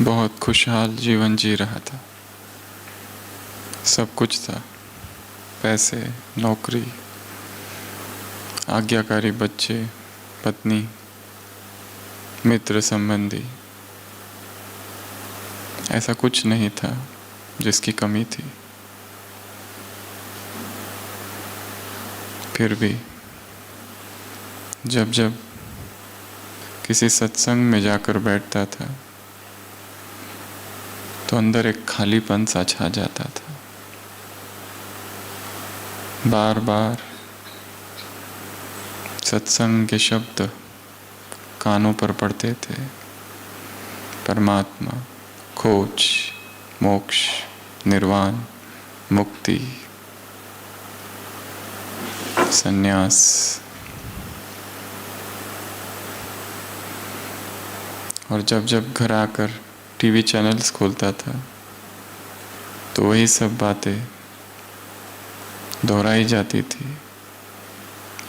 बहुत खुशहाल जीवन जी रहा था। सब कुछ था, पैसे, नौकरी, आज्ञाकारी बच्चे, पत्नी, मित्र संबंधी। ऐसा कुछ नहीं था जिसकी कमी थी। फिर भी जब जब किसी सत्संग में जाकर बैठता था तो अंदर एक खालीपन सा छा जाता था। बार बार सत्संग के शब्द कानों पर पड़ते थे। परमात्मा, खोज, मोक्ष, निर्वाण, मुक्ति, संन्यास। और जब जब घर आकर टीवी चैनल्स खोलता था तो वही सब बातें दोहराई जाती थी।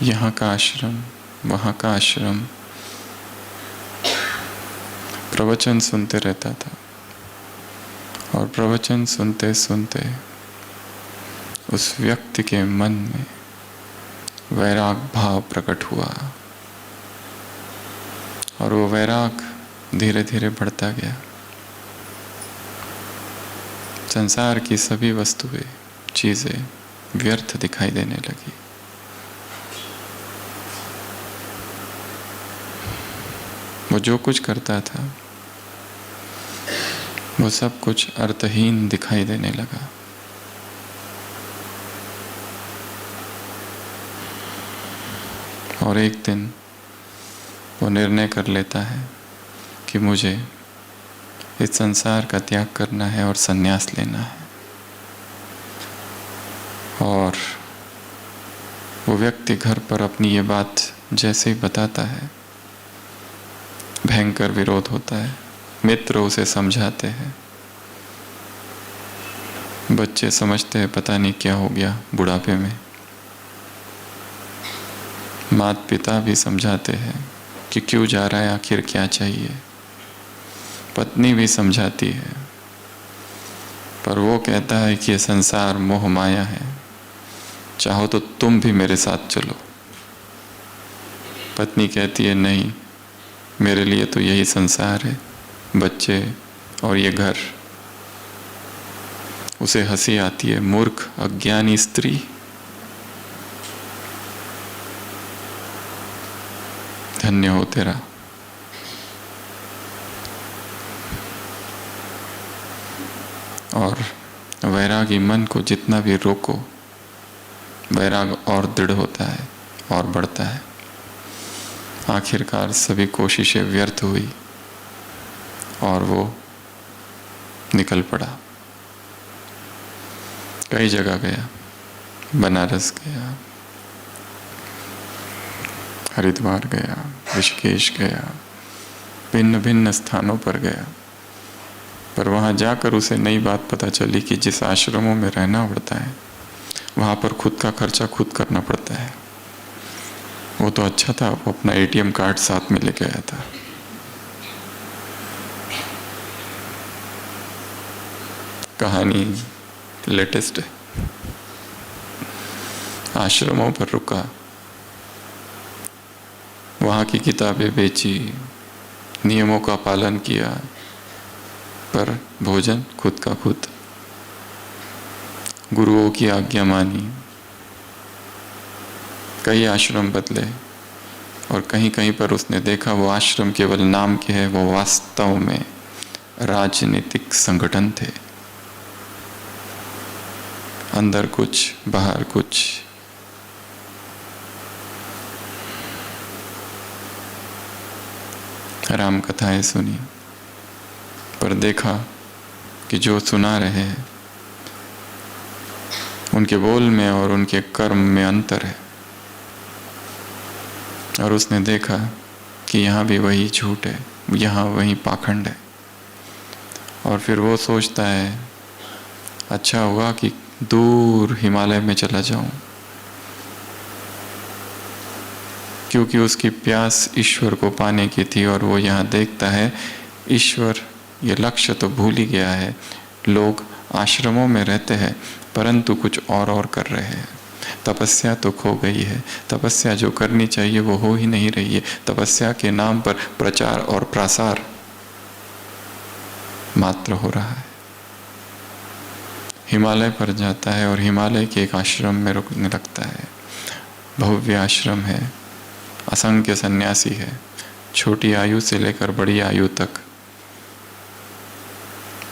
यहाँ का आश्रम, वहाँ का आश्रम। प्रवचन सुनते रहता था और प्रवचन सुनते सुनते उस व्यक्ति के मन में वैराग भाव प्रकट हुआ और वो वैराग धीरे धीरे बढ़ता गया। संसार की सभी वस्तुएं, चीजें व्यर्थ दिखाई देने लगी। वो जो कुछ करता था वो सब कुछ अर्थहीन दिखाई देने लगा। और एक दिन वो निर्णय कर लेता है कि मुझे इस संसार का त्याग करना है और संन्यास लेना है। और वो व्यक्ति घर पर अपनी ये बात जैसे ही बताता है, भयंकर विरोध होता है। मित्र उसे समझाते हैं, बच्चे समझते हैं पता नहीं क्या हो गया बुढ़ापे में। माता पिता भी समझाते हैं कि क्यों जा रहा है, आखिर क्या चाहिए। पत्नी भी समझाती है, पर वो कहता है कि ये संसार मोह माया है, चाहो तो तुम भी मेरे साथ चलो। पत्नी कहती है नहीं, मेरे लिए तो यही संसार है, बच्चे और ये घर। उसे हंसी आती है, मूर्ख अज्ञानी स्त्री। धन्य हो तेरा। और वैरागी मन को जितना भी रोको, वैराग और दृढ़ होता है और बढ़ता है। आखिरकार सभी कोशिशें व्यर्थ हुई और वो निकल पड़ा। कई जगह गया, बनारस गया, हरिद्वार गया, ऋषिकेश गया, भिन्न भिन्न स्थानों पर गया। पर वहाँ जाकर उसे नई बात पता चली कि जिस आश्रमों में रहना पड़ता है वहाँ पर खुद का खर्चा खुद करना पड़ता है। वो तो अच्छा था, वो अपना एटीएम कार्ड साथ में लेके आया था। कहानी लेटेस्ट है। आश्रमों पर रुका, वहाँ की किताबें बेची, नियमों का पालन किया, पर भोजन खुद का खुद। गुरुओं की आज्ञा मानी। कई आश्रम बदले और कहीं कहीं पर उसने देखा वो आश्रम केवल नाम के हैं, वो वास्तव में राजनीतिक संगठन थे। अंदर कुछ, बाहर कुछ। राम कथाएं सुनी, पर देखा कि जो सुना रहे हैं उनके बोल में और उनके कर्म में अंतर है। और उसने देखा कि यहाँ भी वही झूठ है, यहाँ वही पाखंड है। और फिर वो सोचता है अच्छा हुआ कि दूर हिमालय में चला जाऊं, क्योंकि उसकी प्यास ईश्वर को पाने की थी। और वो यहाँ देखता है ईश्वर ये लक्ष्य तो भूल ही गया है। लोग आश्रमों में रहते हैं परंतु कुछ और कर रहे हैं। तपस्या तो खो गई है, तपस्या जो करनी चाहिए वो हो ही नहीं रही है। तपस्या के नाम पर प्रचार और प्रसार मात्र हो रहा है। हिमालय पर जाता है और हिमालय के एक आश्रम में रुकने लगता है। भव्य आश्रम है, असंख्य सन्यासी है, छोटी आयु से लेकर बड़ी आयु तक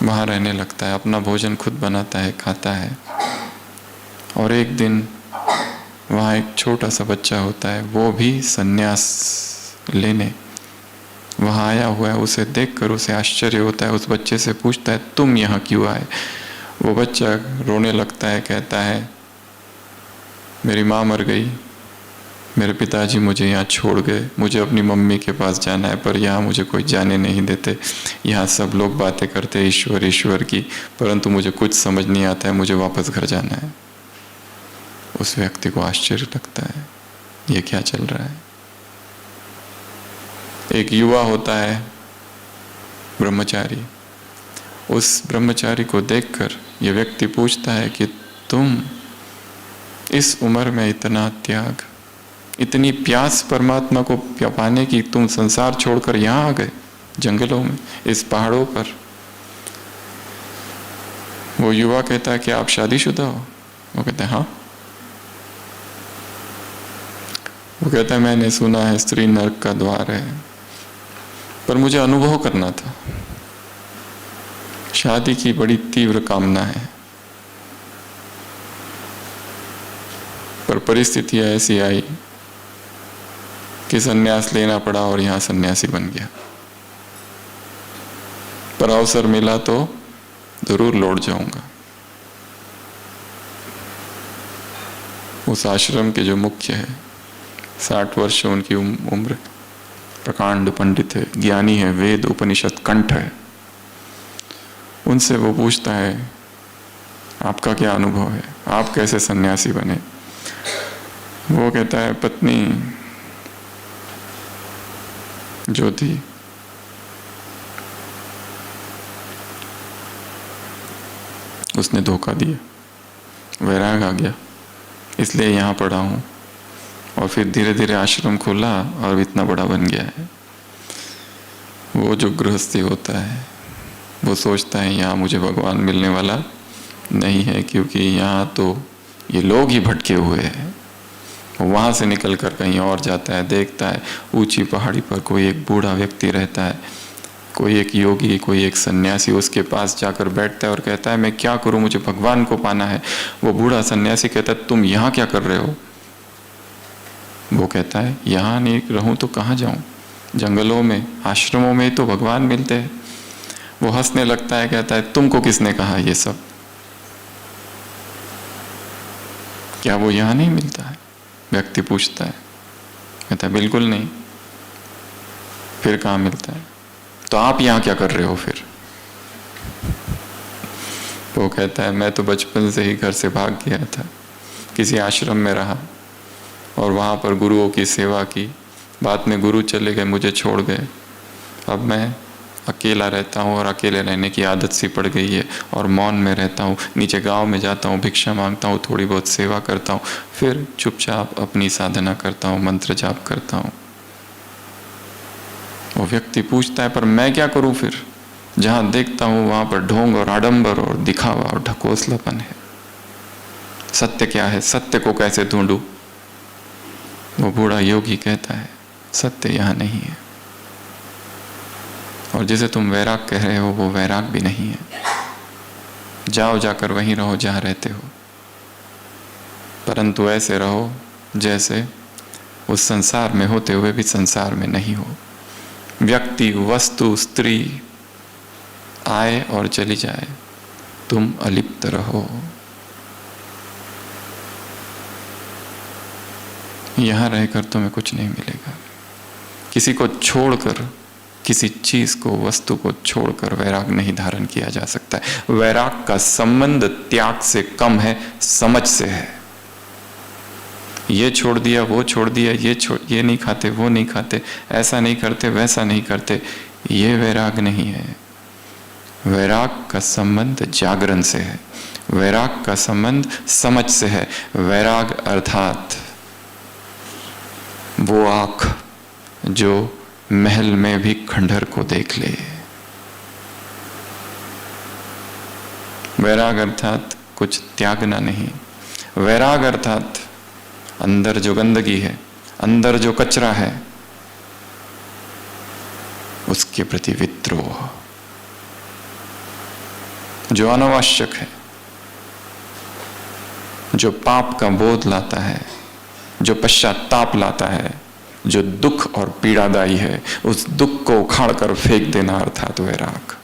वहाँ रहने लगता है। अपना भोजन खुद बनाता है, खाता है। और एक दिन वहाँ एक छोटा सा बच्चा होता है, वो भी सन्यास लेने वहाँ आया हुआ है। उसे देखकर उसे आश्चर्य होता है। उस बच्चे से पूछता है, तुम यहाँ क्यों आए? वो बच्चा रोने लगता है, कहता है, मेरी माँ मर गई, मेरे पिताजी मुझे यहाँ छोड़ गए, मुझे अपनी मम्मी के पास जाना है, पर यहाँ मुझे कोई जाने नहीं देते। यहाँ सब लोग बातें करते हैं ईश्वर ईश्वर की, परंतु मुझे कुछ समझ नहीं आता है, मुझे वापस घर जाना है। उस व्यक्ति को आश्चर्य लगता है, ये क्या चल रहा है। एक युवा होता है ब्रह्मचारी। उस ब्रह्मचारी को देखकर ये व्यक्ति पूछता है कि तुम इस उम्र में इतना त्याग, इतनी प्यास परमात्मा को पाने की, तुम संसार छोड़कर यहाँ आ गए, जंगलों में, इस पहाड़ों पर। वो युवा कहता है कि आप शादीशुदा हो? वो कहते हैं हाँ। वो कहता है मैंने सुना है स्त्री नरक का द्वार है, पर मुझे अनुभव करना था। शादी की बड़ी तीव्र कामना है, पर परिस्थितियां ऐसी आई कि सन्यास लेना पड़ा और यहाँ सन्यासी बन गया। पर अवसर मिला तो जरूर लौट जाऊंगा। उस आश्रम के जो मुख्य है, 60 वर्ष उनकी उम्र, प्रकांड पंडित है, ज्ञानी है, वेद उपनिषद कंठ है। उनसे वो पूछता है, आपका क्या अनुभव है, आप कैसे सन्यासी बने? वो कहता है, पत्नी जो थी उसने धोखा दिया, वैराग आ गया, इसलिए यहाँ पड़ा हूँ। और फिर धीरे धीरे आश्रम खोला और इतना बड़ा बन गया है। वो जो गृहस्थी होता है वो सोचता है यहाँ मुझे भगवान मिलने वाला नहीं है, क्योंकि यहाँ तो ये लोग ही भटके हुए हैं। वहाँ से निकल कर कहीं और जाता है, देखता है ऊंची पहाड़ी पर कोई एक बूढ़ा व्यक्ति रहता है, कोई एक योगी, कोई एक सन्यासी। उसके पास जाकर बैठता है और कहता है, मैं क्या करूँ, मुझे भगवान को पाना है। वो बूढ़ा सन्यासी कहता है, तुम यहाँ क्या कर रहे हो? वो कहता है, यहाँ नहीं रहूं तो कहाँ जाऊं, जंगलों में, आश्रमों में तो भगवान मिलते हैं। वो हंसने लगता है, कहता है, तुमको किसने कहा ये सब? क्या वो यहाँ नहीं मिलता है? व्यक्ति पूछता है, कहता है, बिल्कुल नहीं। फिर कहाँ मिलता है? तो आप यहाँ क्या कर रहे हो फिर? वो कहता है, मैं तो बचपन से ही घर से भाग गया था, किसी आश्रम में रहा और वहाँ पर गुरुओं की सेवा की। बाद में गुरु चले गए, मुझे छोड़ गए। अब मैं अकेला रहता हूँ और अकेले रहने की आदत सी पड़ गई है और मौन में रहता हूँ। नीचे गांव में जाता हूँ, भिक्षा मांगता हूँ, थोड़ी बहुत सेवा करता हूँ, फिर चुपचाप अपनी साधना करता हूँ, मंत्र जाप करता हूँ। वो व्यक्ति पूछता है, पर मैं क्या करूँ फिर? जहाँ देखता हूँ वहाँ पर ढोंग और आडंबर और दिखावा और ढकोसलापन है। सत्य क्या है? सत्य को कैसे ढूंढूं? वो बूढ़ा योगी कहता है, सत्य यहाँ नहीं है, और जिसे तुम वैराग कह रहे हो वो वैराग भी नहीं है। जाओ, जाकर वहीं रहो जहाँ रहते हो, परंतु ऐसे रहो जैसे उस संसार में होते हुए भी संसार में नहीं हो। व्यक्ति, वस्तु, स्त्री आए और चली जाए, तुम अलिप्त रहो। यहाँ रहकर तुम्हें कुछ नहीं मिलेगा। किसी को छोड़कर, किसी चीज को, वस्तु को छोड़कर वैराग नहीं धारण किया जा सकता है। वैराग का संबंध त्याग से कम है, समझ से है। ये छोड़ दिया, वो छोड़ दिया, ये नहीं खाते, वो नहीं खाते, ऐसा नहीं करते, वैसा नहीं करते, ये वैराग नहीं है। वैराग का संबंध जागरण से है, वैराग का संबंध समझ से है। वैराग अर्थात वो आँख जो महल में भी खंडहर को देख ले। वैराग अर्थात कुछ त्यागना नहीं। वैराग अर्थात अंदर जो गंदगी है, अंदर जो कचरा है, उसके प्रति विद्रोह, जो अनावश्यक है, जो पाप का बोध लाता है, जो पश्चाताप लाता है, जो दुख और पीड़ादायी है, उस दुख को उखाड़ कर फेंक देना अर्थात वैराग।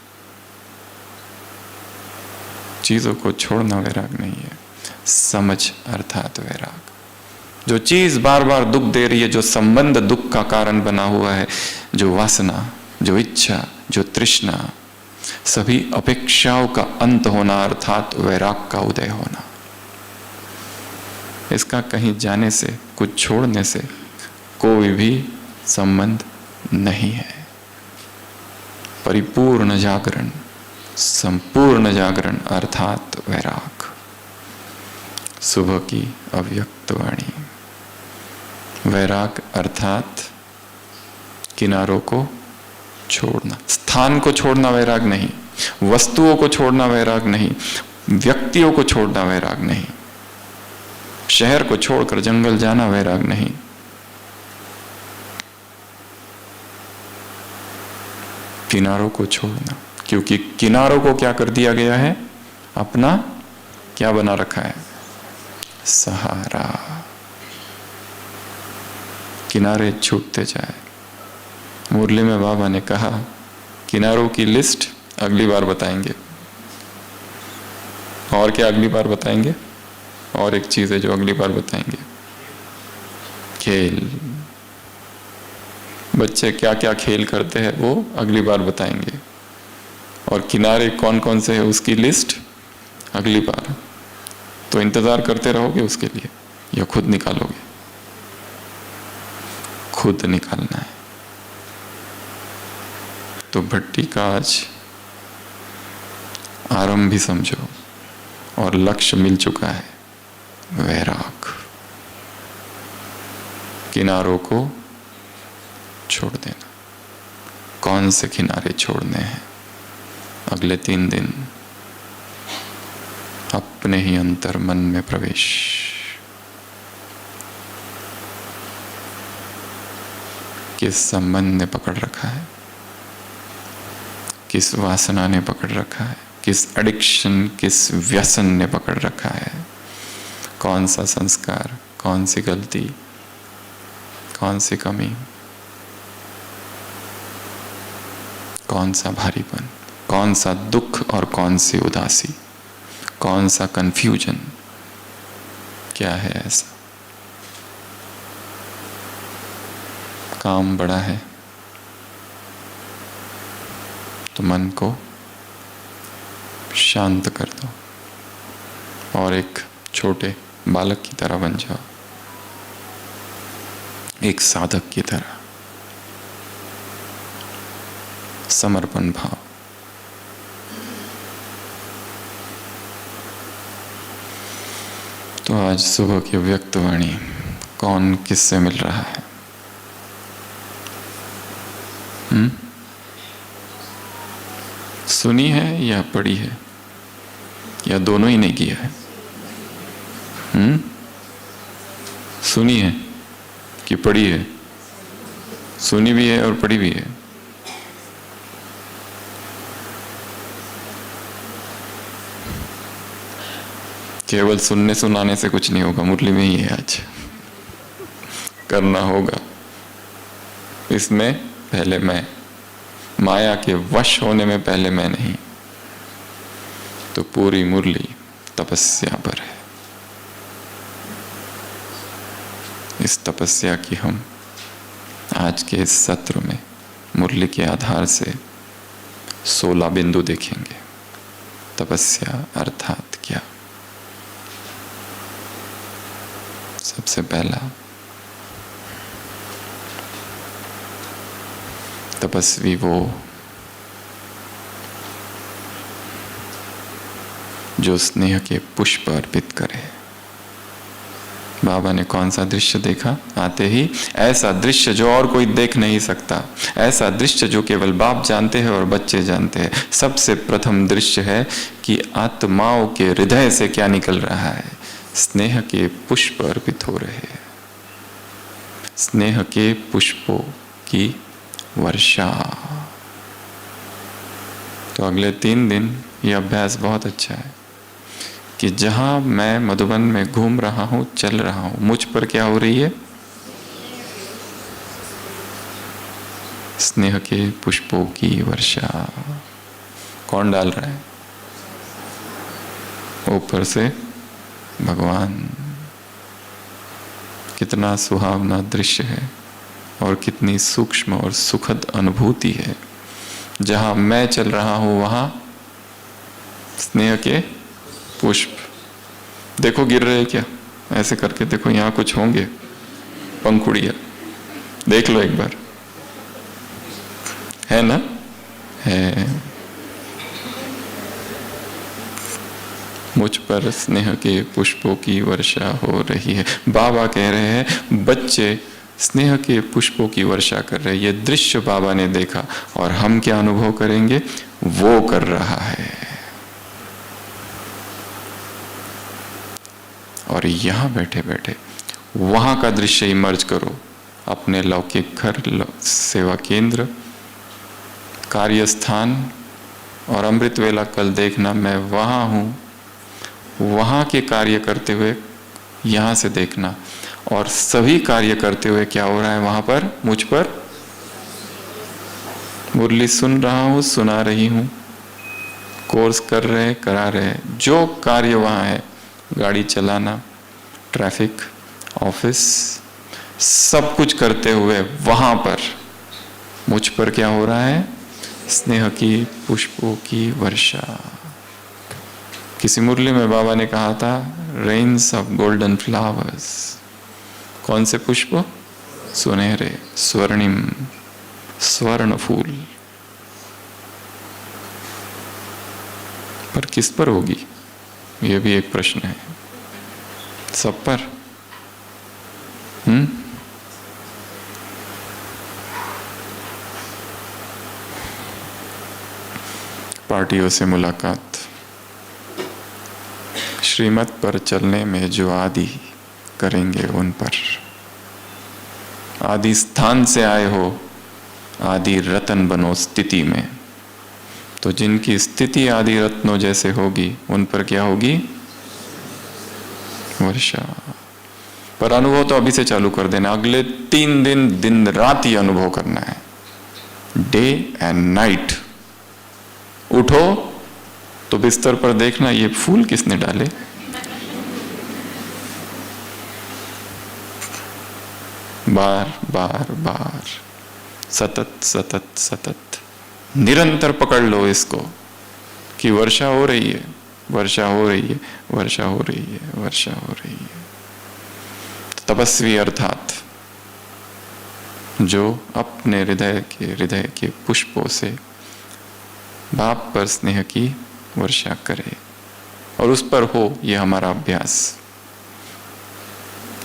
चीजों को छोड़ना वैराग नहीं है, समझ अर्थात वैराग। जो चीज बार बार दुख दे रही है, जो संबंध दुख का कारण बना हुआ है, जो वासना, जो इच्छा, जो तृष्णा, सभी अपेक्षाओं का अंत होना अर्थात वैराग का उदय होना। इसका कहीं जाने से, कुछ छोड़ने से कोई भी संबंध नहीं है। परिपूर्ण जागरण, संपूर्ण जागरण अर्थात वैराग। सुबह की अव्यक्त वाणी। वैराग अर्थात किनारों को छोड़ना, स्थान को छोड़ना वैराग नहीं, वस्तुओं को छोड़ना वैराग नहीं, व्यक्तियों को छोड़ना वैराग नहीं, शहर को छोड़कर जंगल जाना वैराग नहीं। किनारों को छोड़ना, क्योंकि किनारों को क्या कर दिया गया है? अपना क्या बना रखा है? सहारा। किनारे छूटते जाए। मुरली में बाबा ने कहा किनारों की लिस्ट अगली बार बताएंगे। और क्या अगली बार बताएंगे? और एक चीज है जो अगली बार बताएंगे, खेल। बच्चे क्या क्या खेल करते हैं वो अगली बार बताएंगे। और किनारे कौन कौन से है उसकी लिस्ट अगली बार। तो इंतजार करते रहोगे उसके लिए या खुद निकालोगे? खुद निकालना है। तो भट्टी का आज आरंभ भी समझो और लक्ष्य मिल चुका है, वैराग। किनारों को छोड़ देना। कौन से किनारे छोड़ने हैं? अगले 3 दिन अपने ही अंतर मन में प्रवेश। किस संबंध ने पकड़ रखा है? किस वासना ने पकड़ रखा है? किस एडिक्शन, किस व्यसन ने पकड़ रखा है? कौन सा संस्कार, कौन सी गलती, कौन सी कमी, कौन सा भारीपन, कौन सा दुख और कौन सी उदासी, कौन सा कंफ्यूजन, क्या है ऐसा? काम बड़ा है तो मन को शांत कर दो और एक छोटे बालक की तरह बन जाओ, एक साधक की तरह। समर्पण भाव। तो आज सुबह की व्यक्त वाणी कौन किससे मिल रहा है? सुनी है या पढ़ी है या दोनों ही नहीं किया है? सुनी है कि पढ़ी है? सुनी भी है और पढ़ी भी है। केवल सुनने सुनाने से कुछ नहीं होगा, मुरली में ही है आज। करना होगा। इसमें पहले मैं, माया के वश होने में पहले मैं नहीं। तो पूरी मुरली तपस्या पर है। इस तपस्या की हम आज के इस सत्र में मुरली के आधार से 16 बिंदु देखेंगे। तपस्या अर्थात क्या? सबसे पहला, तपस्वी वो जो स्नेह के पुष्प अर्पित करे। बाबा ने कौन सा दृश्य देखा आते ही? ऐसा दृश्य जो और कोई देख नहीं सकता, ऐसा दृश्य जो केवल बाप जानते हैं और बच्चे जानते हैं। सबसे प्रथम दृश्य है कि आत्माओं के हृदय से क्या निकल रहा है? स्नेह के पुष्प अर्पित हो रहे हैं, स्नेह के पुष्पों की वर्षा। तो अगले 3 दिन ये अभ्यास बहुत अच्छा है कि जहां मैं मधुबन में घूम रहा हूं, चल रहा हूं, मुझ पर क्या हो रही है? स्नेह के पुष्पों की वर्षा। कौन डाल रहा है? ऊपर से भगवान। कितना सुहावना दृश्य है और कितनी सूक्ष्म और सुखद अनुभूति है। जहां मैं चल रहा हूं वहां स्नेह के पुष्प। देखो गिर रहे क्या? ऐसे करके देखो, यहां कुछ होंगे पंखुड़िया, देख लो एक बार, है ना? है। मुझ पर स्नेह के पुष्पों की वर्षा हो रही है। बाबा कह रहे हैं बच्चे स्नेह के पुष्पों की वर्षा कर रहे हैं। ये दृश्य बाबा ने देखा और हम क्या अनुभव करेंगे? वो कर रहा है। और यहां बैठे बैठे वहां का दृश्य इमर्ज करो। अपने लौकिक घर, सेवा केंद्र, कार्यस्थान और अमृत वेला कल देखना मैं वहां हूं, वहां के कार्य करते हुए यहां से देखना। और सभी कार्य करते हुए क्या हो रहा है वहां पर? मुझ पर मुरली सुन रहा हूं, सुना रही हूं, कोर्स कर रहे, करा रहे, जो कार्य वहां है, गाड़ी चलाना, ट्रैफिक, ऑफिस, सब कुछ करते हुए वहां पर मुझ पर क्या हो रहा है? स्नेह की पुष्पों की वर्षा। किसी मुरली में बाबा ने कहा था रेन्स ऑफ गोल्डन फ्लावर्स। कौन से पुष्प? सुनहरे, स्वर्णिम, स्वर्ण फूल। पर किस पर होगी? यह भी एक प्रश्न है। सब पर? पार्टियों से मुलाकात। श्रीमत पर चलने में जो आदि करेंगे उन पर। आदि स्थान से आए हो, आदि रतन बनो स्थिति में। तो जिनकी स्थिति आदि रत्नों जैसे होगी उन पर क्या होगी? वर्षा। पर अनुभव तो अभी से चालू कर देना। अगले 3 दिन दिन रात ही अनुभव करना है, डे एंड नाइट। उठो तो बिस्तर पर देखना ये फूल किसने डाले, बार बार बार, सतत सतत सतत, निरंतर पकड़ लो इसको कि वर्षा हो रही है, वर्षा हो रही है, वर्षा हो रही है, वर्षा हो रही है। तपस्वी अर्थात जो अपने हृदय के पुष्पों से बाप पर स्नेह की वर्षा करे और उस पर हो ये हमारा अभ्यास।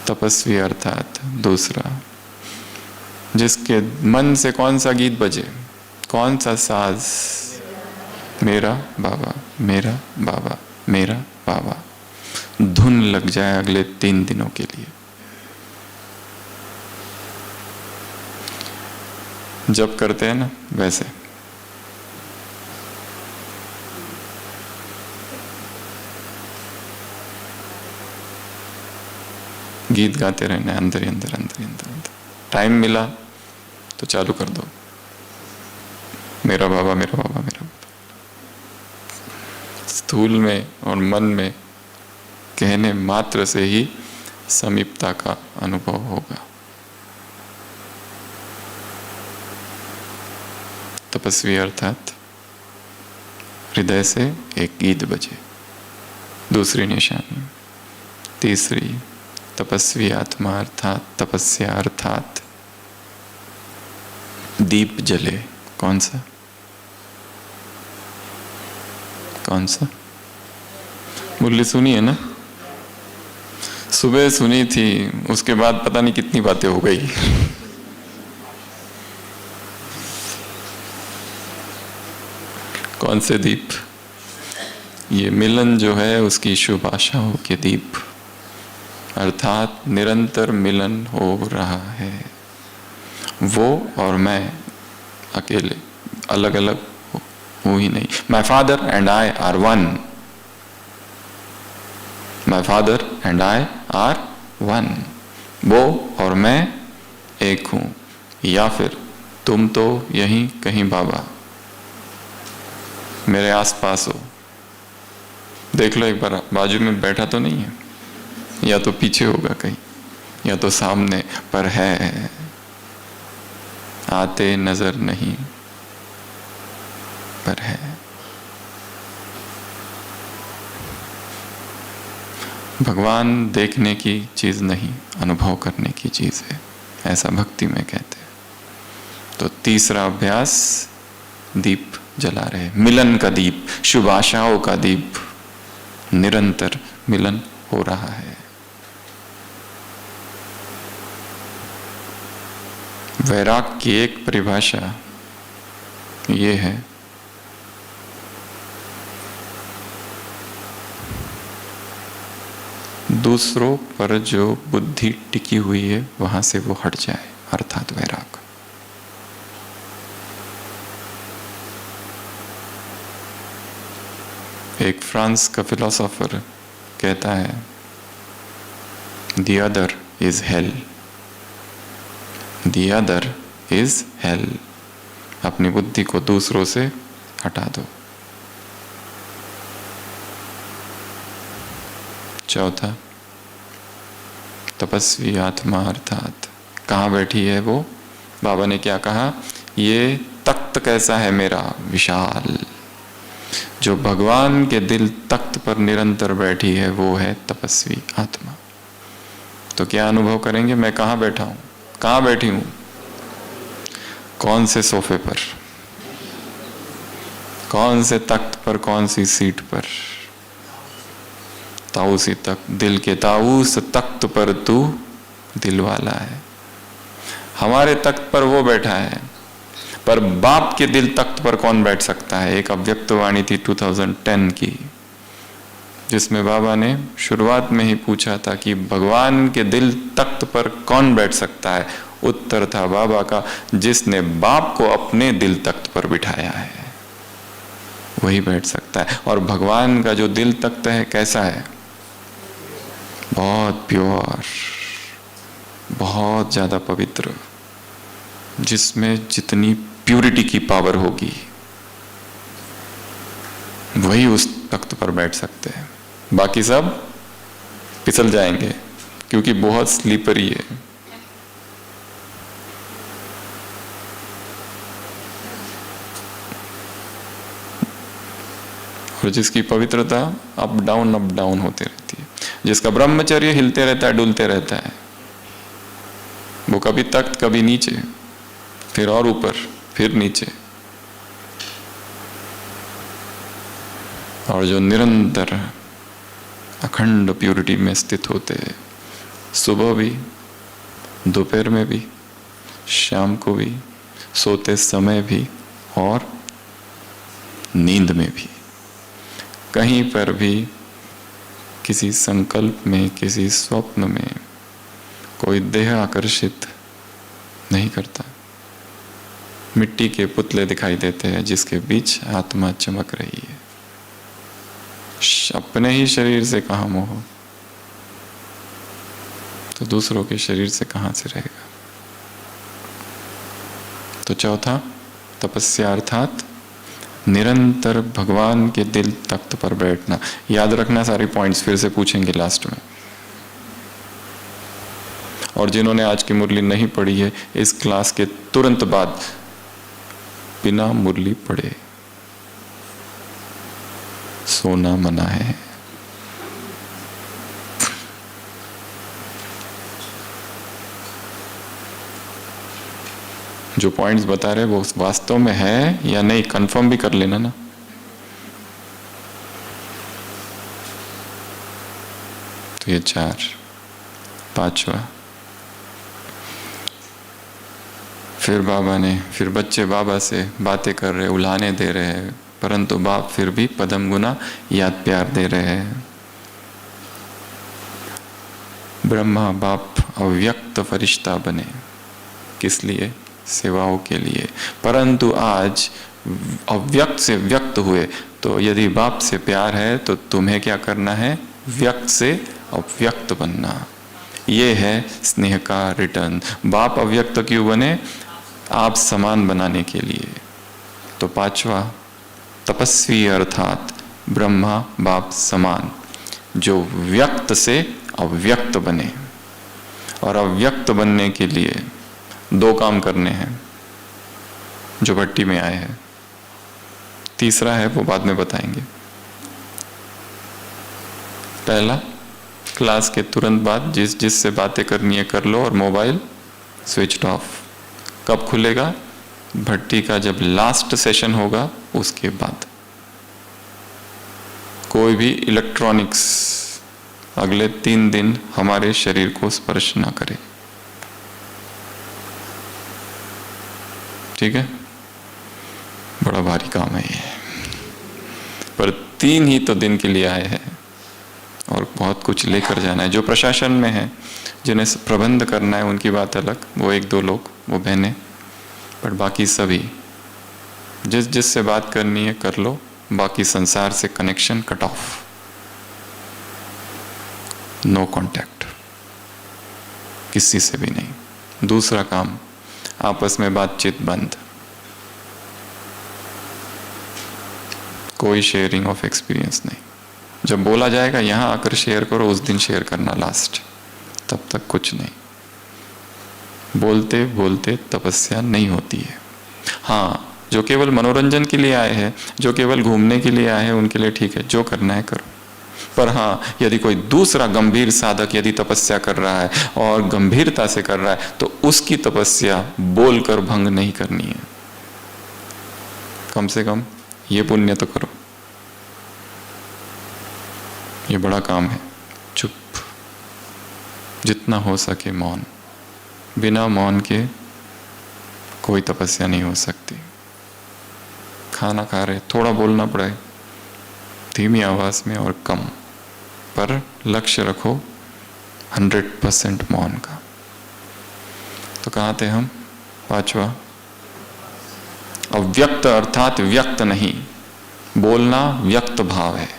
तपस्वी अर्थात दूसरा जिसके मन से कौन सा गीत बजे, कौन सा साज, मेरा बाबा, मेरा बाबा, मेरा बाबा, धुन लग जाए अगले 3 दिनों के लिए। जब करते हैं ना वैसे। गीत गाते रहना है अंदर ही अंदर अंदर ही अंदर अंदर। टाइम मिला तो चालू कर दो, मेरा बाबा, मेरा बाबा, मेरा बाबा। स्थूल में और मन में कहने मात्र से ही समीपता का अनुभव होगा। तपस्वी अर्थात हृदय से एक गीत बजे। दूसरी निशानी। तीसरी तपस्वी आत्मा अर्थात तपस्या अर्थात दीप जले। कौन सा? कौन सा? मुरली सुनी है ना? सुबह सुनी थी, उसके बाद पता नहीं कितनी बातें हो गई। कौन से दीप? ये मिलन जो है उसकी शुभ आशाओं के दीप, अर्थात निरंतर मिलन हो रहा है। वो और मैं अकेले अलग अलग हूं ही नहीं। My father and I R one. My father and I R one. वो और मैं एक हूं। या फिर तुम तो यहीं कहीं बाबा मेरे आसपास हो। देख लो एक बार, बाजू में बैठा तो नहीं है, या तो पीछे होगा कहीं, या तो सामने, पर है। आते नजर नहीं, पर है। भगवान देखने की चीज नहीं, अनुभव करने की चीज है, ऐसा भक्ति में कहते हैं। तो तीसरा अभ्यास, दीप जला रहे, मिलन का दीप, शुभ आशाओं का दीप। निरंतर मिलन हो रहा है। वैराग की एक परिभाषा ये है, दूसरों पर जो बुद्धि टिकी हुई है वहां से वो हट जाए, अर्थात वैराग। एक फ्रांस का फिलोसोफर कहता है, the other is hello, the other is hello. अपनी बुद्धि को दूसरों से हटा दो। चौथा, तपस्वी आत्मा, अर्थात कहाँ बैठी है वो? बाबा ने क्या कहा? ये तख्त कैसा है मेरा, विशाल। जो भगवान के दिल तख्त पर निरंतर बैठी है वो है तपस्वी आत्मा। तो क्या अनुभव करेंगे? मैं कहाँ बैठा हूं, कहाँ बैठी हूं? कौन से सोफे पर, कौन से तख्त पर, कौन सी सीट पर? ताऊसी तख्त, दिल के ताऊस तख्त पर तू दिल वाला है। हमारे तख्त पर वो बैठा है, पर बाप के दिल तख्त पर कौन बैठ सकता है? एक अव्यक्त वाणी थी 2010 की, जिसमें बाबा ने शुरुआत में ही पूछा था कि भगवान के दिल तख्त पर कौन बैठ सकता है? उत्तर था बाबा का, जिसने बाप को अपने दिल तख्त पर बिठाया है वही बैठ सकता है। और भगवान का जो दिल तख्त है कैसा है? बहुत प्योर, बहुत ज्यादा पवित्र, जिसमें जितनी प्यूरिटी की पावर होगी वही उस तख्त पर बैठ सकते हैं। बाकी सब फिसल जाएंगे क्योंकि बहुत स्लीपरी है। और जिसकी पवित्रता अप डाउन होती रहती है, जिसका ब्रह्मचर्य हिलते रहता है, डुलते रहता है, वो कभी तख्त कभी नीचे, फिर और ऊपर, फिर नीचे। और जो निरंतर अखंड प्यूरिटी में स्थित होते हैं, सुबह भी, दोपहर में भी, शाम को भी, सोते समय भी और नींद में भी, कहीं पर भी किसी संकल्प में, किसी स्वप्न में कोई देह आकर्षित नहीं करता। मिट्टी के पुतले दिखाई देते हैं जिसके बीच आत्मा चमक रही है। अपने ही शरीर से कहाँ मोह, तो दूसरों के शरीर से कहाँ से रहेगा? तो चौथा, तपस्या अर्थात निरंतर भगवान के दिल तख्त पर बैठना। याद रखना, सारे पॉइंट्स फिर से पूछेंगे लास्ट में। और जिन्होंने आज की मुरली नहीं पढ़ी है, इस क्लास के तुरंत बाद बिना मुरली पढ़े सोना मना है। जो पॉइंट्स बता रहे वो वास्तव में है या नहीं, कंफर्म भी कर लेना ना। तो ये 4। पांचवा, फिर बच्चे बाबा से बातें कर रहे, उल्हाने दे रहे हैं, परंतु बाप फिर भी पदम गुना याद प्यार दे रहे हैं। ब्रह्मा बाप अव्यक्त फरिश्ता बने, किस लिए? सेवाओं के लिए। परंतु आज अव्यक्त से व्यक्त हुए, तो यदि बाप से प्यार है तो तुम्हें क्या करना है? व्यक्त से अव्यक्त बनना। ये है स्नेह का रिटर्न। बाप अव्यक्त क्यों बने? आप समान बनाने के लिए। तो पांचवा, तपस्वी अर्थात ब्रह्मा बाप समान, जो व्यक्त से अव्यक्त बने। और अव्यक्त बनने के लिए 2 काम करने हैं जो भट्टी में आए हैं। तीसरा है वो बाद में बताएंगे। पहला, क्लास के तुरंत बाद जिससे बातें करनी है कर लो, और मोबाइल स्विच ऑफ। कब खुलेगा? भट्टी का जब लास्ट सेशन होगा उसके बाद। कोई भी इलेक्ट्रॉनिक्स अगले 3 दिन हमारे शरीर को स्पर्श ना करे, ठीक है? बड़ा भारी काम है ये, पर 3 ही तो दिन के लिए आए हैं और बहुत कुछ लेकर जाना है। जो प्रशासन में है, जिन्हें प्रबंध करना है, उनकी बात अलग, वो 1-2 लोग, वो बहनें, पर बाकी सभी जिससे बात करनी है कर लो, बाकी संसार से connection cut off, no contact, किसी से भी नहीं। दूसरा काम, आपस में बातचीत बंद, कोई शेयरिंग ऑफ एक्सपीरियंस नहीं। जब बोला जाएगा यहां आकर शेयर करो, उस दिन शेयर करना लास्ट, तब तक कुछ नहीं। बोलते बोलते तपस्या नहीं होती है। हाँ, जो केवल मनोरंजन के लिए आए हैं, जो केवल घूमने के लिए आए हैं, उनके लिए ठीक है, जो करना है करो। पर हाँ, यदि कोई दूसरा गंभीर साधक यदि तपस्या कर रहा है और गंभीरता से कर रहा है, तो उसकी तपस्या बोलकर भंग नहीं करनी है। कम से कम ये पुण्य तो करो। ये बड़ा काम है। चुप, जितना हो सके मौन। बिना मौन के कोई तपस्या नहीं हो सकती। खाना खा रहे, थोड़ा बोलना पड़े, धीमी आवाज में और कम, पर लक्ष्य रखो 100% मौन का। तो कहाँ थे हम? पांचवा, अव्यक्त अर्थात व्यक्त नहीं, बोलना व्यक्त भाव है।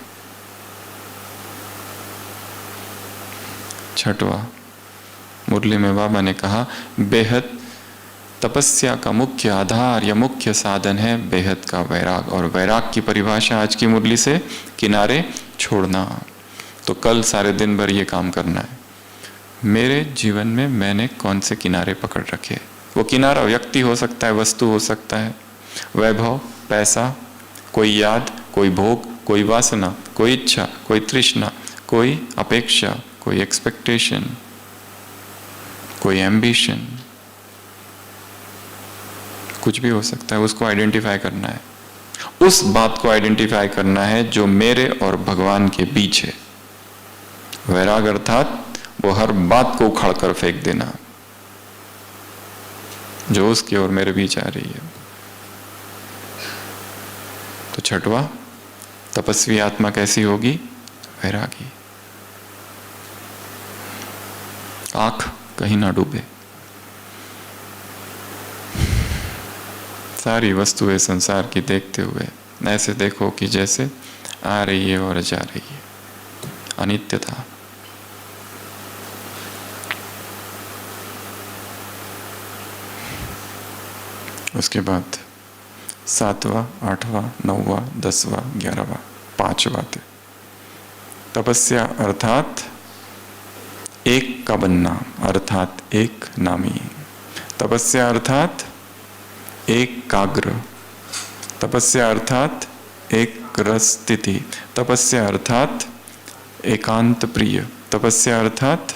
छठवा, मुरली में बाबा ने कहा, बेहद तपस्या का मुख्य आधार या मुख्य साधन है बेहद का वैराग। और वैराग की परिभाषा आज की मुरली से किनारे छोड़ना। तो कल सारे दिन भर ये काम करना है। मेरे जीवन में मैंने कौन से किनारे पकड़ रखे? वो किनारा व्यक्ति हो सकता है, वस्तु हो सकता है, वैभव, पैसा, कोई याद, कोई भोग, कोई वासना, कोई इच्छा, कोई तृष्णा, कोई अपेक्षा, कोई एक्सपेक्टेशन, कोई एम्बिशन, कुछ भी हो सकता है। उसको आइडेंटिफाई करना है। उस बात को आइडेंटिफाई करना है जो मेरे और भगवान के बीच है। वैराग अर्थात वो हर बात को उखाड़ कर फेंक देना जो उसके और मेरे बीच आ रही है। तो छठवा, तपस्वी आत्मा कैसी होगी? वैरागी। आंख कहीं ना डूबे, सारी वस्तुएं संसार की देखते हुए ऐसे देखो कि जैसे आ रही है और जा रही है, अनित्यता। उसके बाद 7वां, 8वां, 9वां, 10वां, 11वां, 5 बातें। तपस्या अर्थात एक का बनना, अर्थात एक नामी। तपस्या अर्थात एकाग्र। तपस्या अर्थात एक रस स्थिति। तपस्या अर्थात एकांत प्रिय। तपस्या अर्थात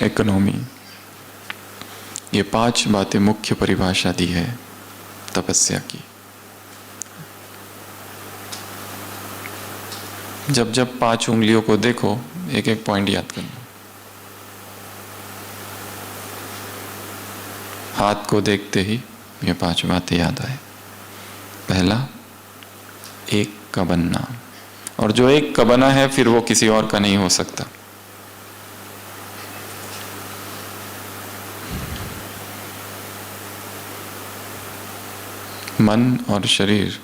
इकोनॉमी। ये 5 बातें मुख्य परिभाषा दी है तपस्या की। जब जब 5 उंगलियों को देखो, एक एक पॉइंट याद करना। हाथ को देखते ही ये 5 बातें याद आए। पहला, एक का बनना, और जो एक का बना है फिर वो किसी और का नहीं हो सकता। मन और शरीर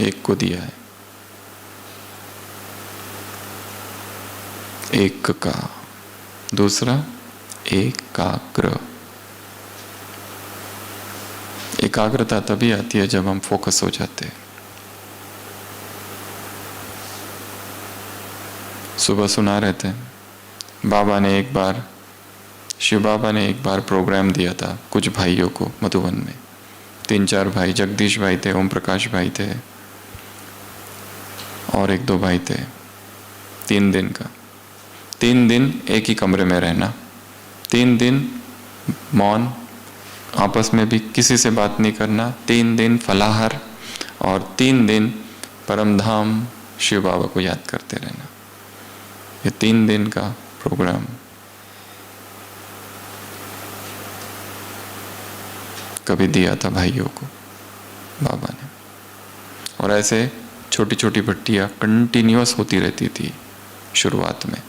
एक को दिया है, एक का। दूसरा, एकाग्र। एकाग्रता तभी आती है जब हम फोकस हो जाते हैं। सुबह सुना रहे थे, बाबा ने एक बार, शिव बाबा ने एक बार प्रोग्राम दिया था कुछ भाइयों को मधुबन में। 3-4 भाई, जगदीश भाई थे, ओम प्रकाश भाई थे और 1-2 भाई थे। 3 दिन का, 3 दिन एक ही कमरे में रहना, 3 दिन मौन, आपस में भी किसी से बात नहीं करना, 3 दिन फलाहार और 3 दिन परमधाम शिव बाबा को याद करते रहना। ये 3 दिन का प्रोग्राम कभी दिया था भाइयों को बाबा ने। और ऐसे छोटी छोटी भट्टियां कंटिन्यूअस होती रहती थी शुरुआत में।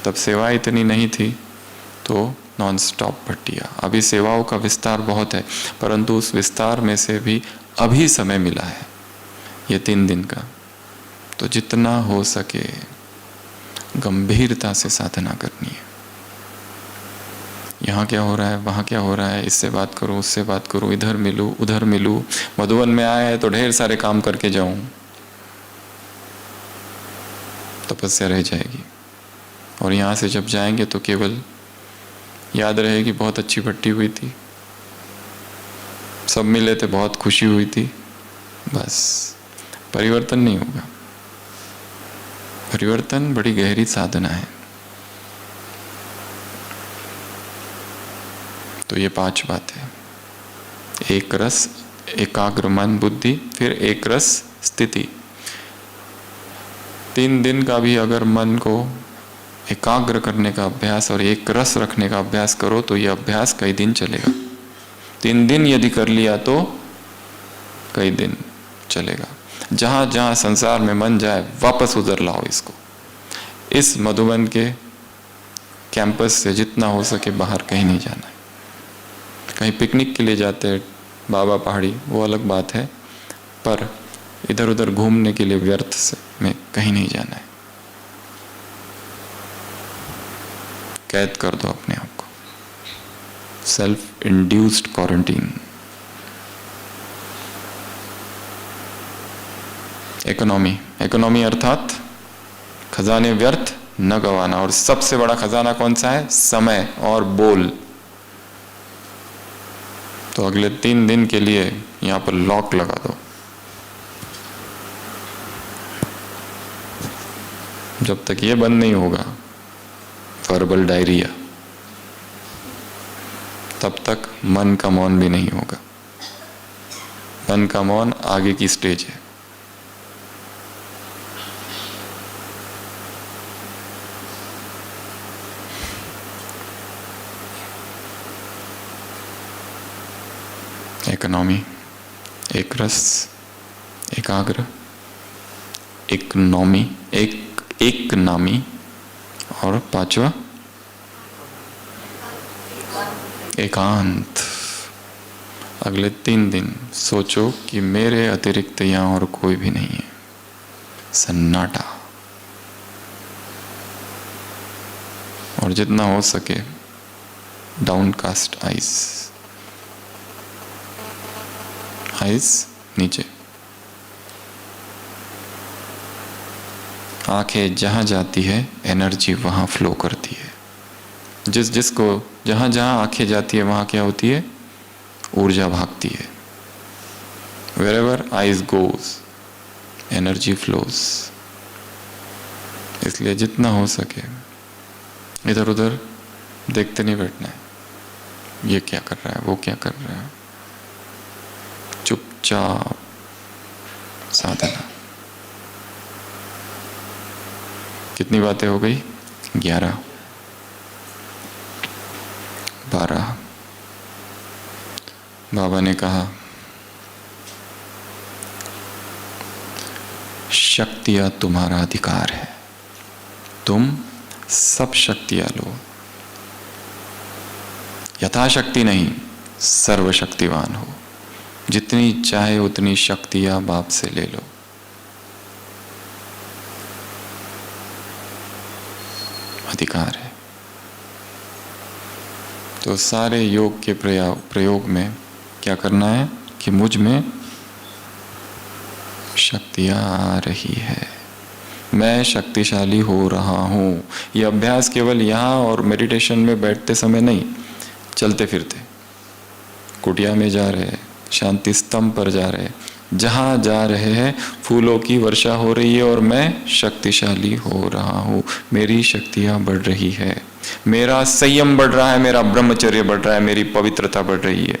तब सेवा इतनी नहीं थी तो नॉन स्टॉप भट्टियां। अभी सेवाओं का विस्तार बहुत है, परंतु उस विस्तार में से भी अभी समय मिला है ये 3 दिन का, तो जितना हो सके गंभीरता से साधना करनी है। यहाँ क्या हो रहा है, वहाँ क्या हो रहा है, इससे बात करूँ, उससे बात करूँ, इधर मिलूँ, उधर मिलूँ, मधुबन में आया है तो ढेर सारे काम करके जाऊँ, तपस्या रह जाएगी। और यहाँ से जब जाएंगे तो केवल याद रहेगी बहुत अच्छी भट्टी हुई थी, सब मिले थे, बहुत खुशी हुई थी, बस परिवर्तन नहीं होगा। परिवर्तन बड़ी गहरी साधना है। तो ये 5 बातें, एक रस, एकाग्र मन बुद्धि, फिर एक रस स्थिति। 3 दिन का भी अगर मन को एकाग्र करने का अभ्यास और एक रस रखने का अभ्यास करो तो ये अभ्यास कई दिन चलेगा। 3 दिन यदि कर लिया तो कई दिन चलेगा। जहां जहां संसार में मन जाए वापस उधर लाओ इसको। इस मधुबन के कैंपस से जितना हो सके बाहर कहीं नहीं जाना है। कहीं पिकनिक के लिए जाते हैं बाबा पहाड़ी, वो अलग बात है, पर इधर उधर घूमने के लिए व्यर्थ से में कहीं नहीं जाना है। कैद कर दो अपने आप को, self induced quarantine. Economy, economy अर्थात खजाने व्यर्थ न गवाना। और सबसे बड़ा खजाना कौन सा है? समय और बोल। तो अगले 3 दिन के लिए यहां पर लॉक लगा दो। जब तक ये बंद नहीं होगा वर्बल डायरिया, तब तक मन का मौन भी नहीं होगा। मन का मौन आगे की स्टेज है। इकोनॉमी, एक रस, एकाग्र, इकोनॉमी, एक नामी, और 5वां एकांत। अगले 3 दिन सोचो कि मेरे अतिरिक्त यहां और कोई भी नहीं है, सन्नाटा। और जितना हो सके डाउनकास्ट आइज, आइज नीचे। आंखें जहां जाती है एनर्जी वहां फ्लो करती है। जिसको जहां जहां आंखें जाती है वहां क्या होती है? ऊर्जा भागती है। Wherever eyes goes, energy flows. इसलिए जितना हो सके इधर उधर देखते नहीं बैठना है, ये क्या कर रहा है, वो क्या कर रहा है। चुपचाप साधना। कितनी बातें हो गई? 11, 12। बाबा ने कहा शक्तियां तुम्हारा अधिकार है, तुम सब शक्तियां लो, यथाशक्ति नहीं, सर्वशक्तिवान हो, जितनी चाहे उतनी शक्तियां बाप से ले लो। अधिकार है। तो सारे योग के प्रयोग में क्या करना है कि मुझ में शक्तियां आ रही है, मैं शक्तिशाली हो रहा हूं। यह अभ्यास केवल यहाँ और मेडिटेशन में बैठते समय नहीं, चलते फिरते, कुटिया में जा रहे, शांति स्तंभ पर जा रहे, जहां जा रहे हैं फूलों की वर्षा हो रही है और मैं शक्तिशाली हो रहा हूं, मेरी शक्तियां बढ़ रही है, मेरा संयम बढ़ रहा है, मेरा ब्रह्मचर्य बढ़ रहा है, मेरी पवित्रता बढ़ रही है,